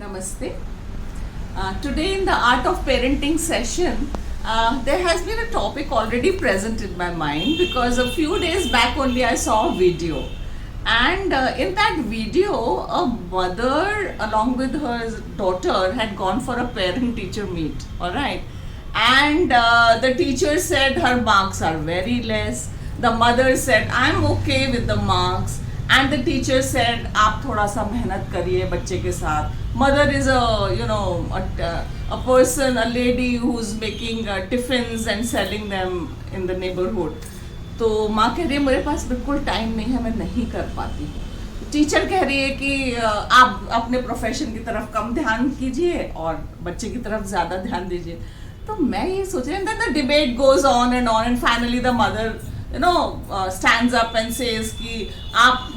Namaste. Today in the Art of Parenting session, there has been a topic already present in my mind because a few days back only I saw a video. And in that video, a mother along with her daughter had gone for a parent teacher meet. Alright. And the teacher said her marks are very less. The mother said, I'm okay with the marks. And the teacher said, आप थोड़ा सा मेहनत करिए बच्चे के साथ. Mother is a person, a lady who's making tiffins and selling them in the neighborhood. तो माँ कह रही है मेरे पास बिल्कुल टाइम नहीं है, मैं नहीं कर पाती हूँ. टीचर कह रही है कि आप अपने प्रोफेशन की तरफ कम ध्यान कीजिए और बच्चे की तरफ ज़्यादा ध्यान दीजिए. तो मैं ये सोच रही हूँ that the debate goes on and finally the mother stands up and says कि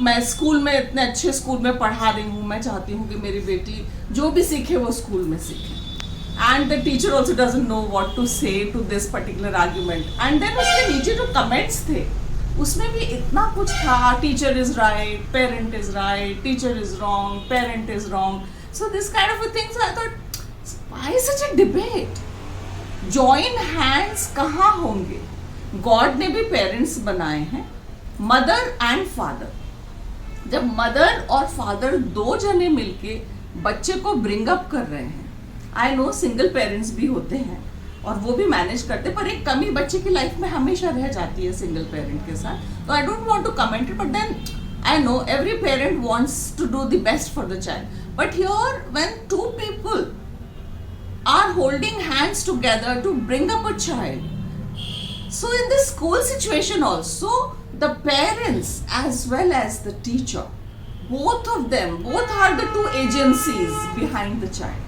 मैं स्कूल में इतने अच्छे स्कूल में पढ़ा रही हूँ, मैं चाहती हूँ कि मेरी बेटी जो भी सीखे वो स्कूल में सीखे. And the teacher also doesn't know what to say to this particular argument. And then उसके नीचे जो comments थे उसमें भी इतना कुछ था. Teacher is right, parent is right, teacher is wrong, parent is wrong. So this kind of a thing. So I thought, why such a debate? Join hands कहाँ होंगे? गॉड ने भी पेरेंट्स बनाए हैं, मदर एंड फादर. जब mother और father दो जने मिलके बच्चे को ब्रिंग अप कर रहे हैं, आई नो सिंगल पेरेंट्स भी होते हैं और वो भी मैनेज करते, पर एक कमी बच्चे की लाइफ में हमेशा रह जाती है सिंगल पेरेंट के साथ. तो I don't want to comment it, but then I know every parent wants to do the best for the child. But here when two people are holding hands together to bring up a child. So in this school situation also, the parents as well as the teacher, both are the two agencies behind the child.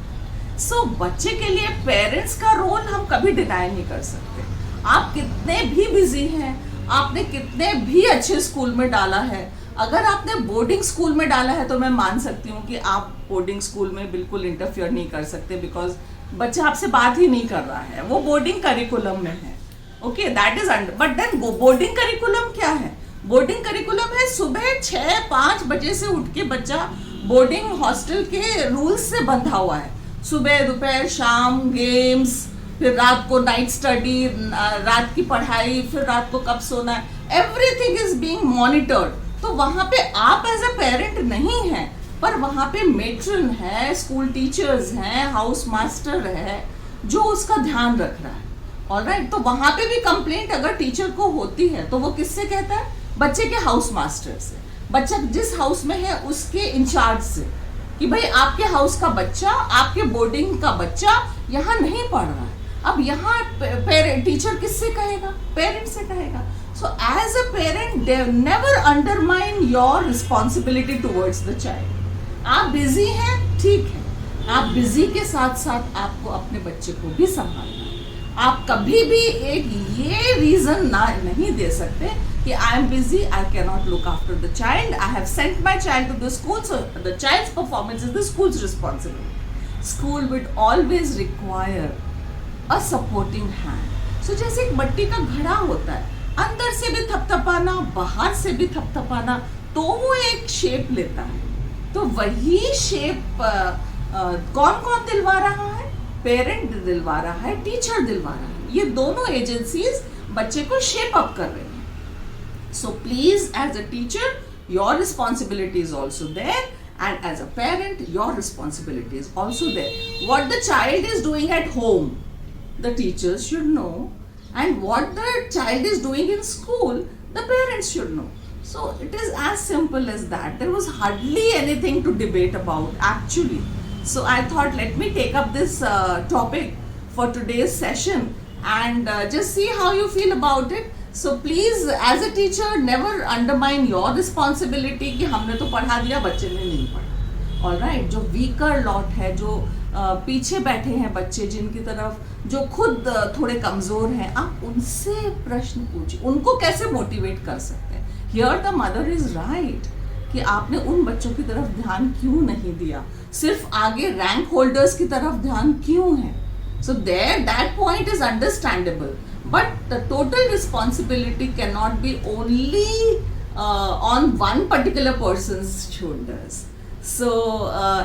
So बच्चे के लिए parents का role हम कभी deny नहीं कर सकते. आप कितने भी busy हैं, आपने कितने भी अच्छे स्कूल में डाला है, अगर आपने बोर्डिंग स्कूल में डाला है तो मैं मान सकती हूँ कि आप बोर्डिंग स्कूल में बिल्कुल इंटरफियर नहीं कर सकते बिकॉज बच्चा आपसे बात ही नहीं कर रहा है, वो बोर्डिंग करिकुलम में है. Okay, that is under. But then boarding curriculum क्या है? बोर्डिंग करिकुलम है सुबह 6-5 बजे से उठ के बच्चा बोर्डिंग हॉस्टल के रूल्स से बंधा हुआ है. सुबह दोपहर शाम गेम्स, फिर रात को नाइट स्टडी, रात की पढ़ाई, फिर रात को कब सोना है, एवरीथिंग इज बीइंग मॉनिटर्ड. तो वहां पे आप एज अ पेरेंट नहीं है, पर वहां पे मेट्रन है, स्कूल टीचर्स हैं, हाउस मास्टर है जो उसका ध्यान रख रहा है. ऑलराइट. तो वहां पे भी कंप्लेंट अगर टीचर को होती है तो वो किससे कहता है? बच्चे के हाउस मास्टर से, बच्चा जिस हाउस में है उसके इंचार्ज से, कि भाई आपके हाउस का बच्चा, आपके बोर्डिंग का बच्चा यहाँ नहीं पढ़ रहा है. अब यहाँ टीचर किससे कहेगा? पेरेंट से कहेगा. So as a parent never undermine your responsibility towards the child. आप बिजी हैं, ठीक है, आप बिजी के साथ साथ आपको अपने बच्चे को भी संभालना है. आप कभी भी एक ये रीजन नहीं दे सकते कि I am busy, I can not look after the child, I have sent my child to the school, so the child's performance is the school's responsibility. School will always require a supporting hand. So जैसे एक मिट्टी का घड़ा होता है, अंदर से भी थपथपाना, बाहर से भी थपथपाना, तो वो एक शेप लेता है. तो वही शेप कौन कौन दिलवा रहा है? पेरेंट दिलवा रहा है, टीचर दिलवा रहा है. ये दोनों एजेंसीज बच्चे को शेप अप कर रही हैं. So please as a teacher your responsibility is also there, and as a parent your responsibility is also there. What the child is doing at home the teachers should know, and what the child is doing in school the parents should know. So it is as simple as that. There was hardly anything to debate about actually. So I thought let me take up this topic for today's session and just see how you feel about it. So please as a teacher never undermine your responsibility कि हमने तो पढ़ा दिया, बच्चे ने नहीं पढ़ा. Alright, जो weaker lot है, जो पीछे बैठे हैं बच्चे, जिनकी तरफ जो खुद थोड़े कमजोर हैं, आप उनसे प्रश्न पूछिए, उनको कैसे मोटिवेट कर सकते हैं. Here the mother is right कि आपने उन बच्चों की तरफ ध्यान क्यों नहीं दिया, सिर्फ आगे रैंक होल्डर्स की तरफ ध्यान क्यों है. So there that point is understandable, but the total responsibility cannot be only on one particular person's shoulders. So,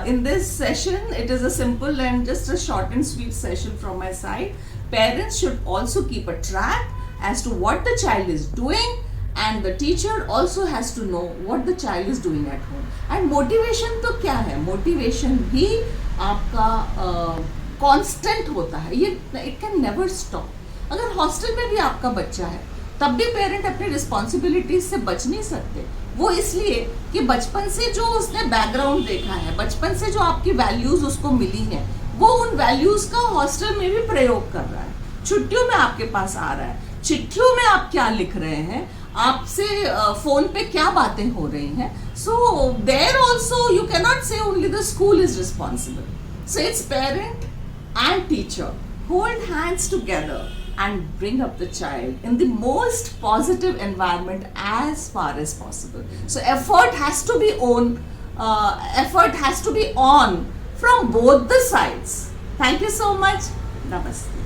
in this session, it is a simple and just a short and sweet session from my side. Parents should also keep a track as to what the child is doing, and the teacher also has to know what the child is doing at home. And motivation तो क्या है? Motivation भी आपका constant होता है. ये it can never stop. अगर hostel में भी आपका बच्चा है, तब भी पेरेंट अपनी रिस्पॉन्सिबिलिटीज से बच नहीं सकते. वो इसलिए कि बचपन से जो उसने बैकग्राउंड देखा है, बचपन से जो आपकी वैल्यूज उसको मिली हैं, वो उन वैल्यूज का हॉस्टल में भी प्रयोग कर रहा है. छुट्टियों में आपके पास आ रहा है, चिट्ठियों में आप क्या लिख रहे हैं, आपसे फोन पे क्या बातें हो रही हैं. So there also you can not say only the school is responsible. So it's parent and teacher hold hands together and bring up the child in the most positive environment as far as possible. So effort has to be on from both the sides. Thank you so much. Namaste.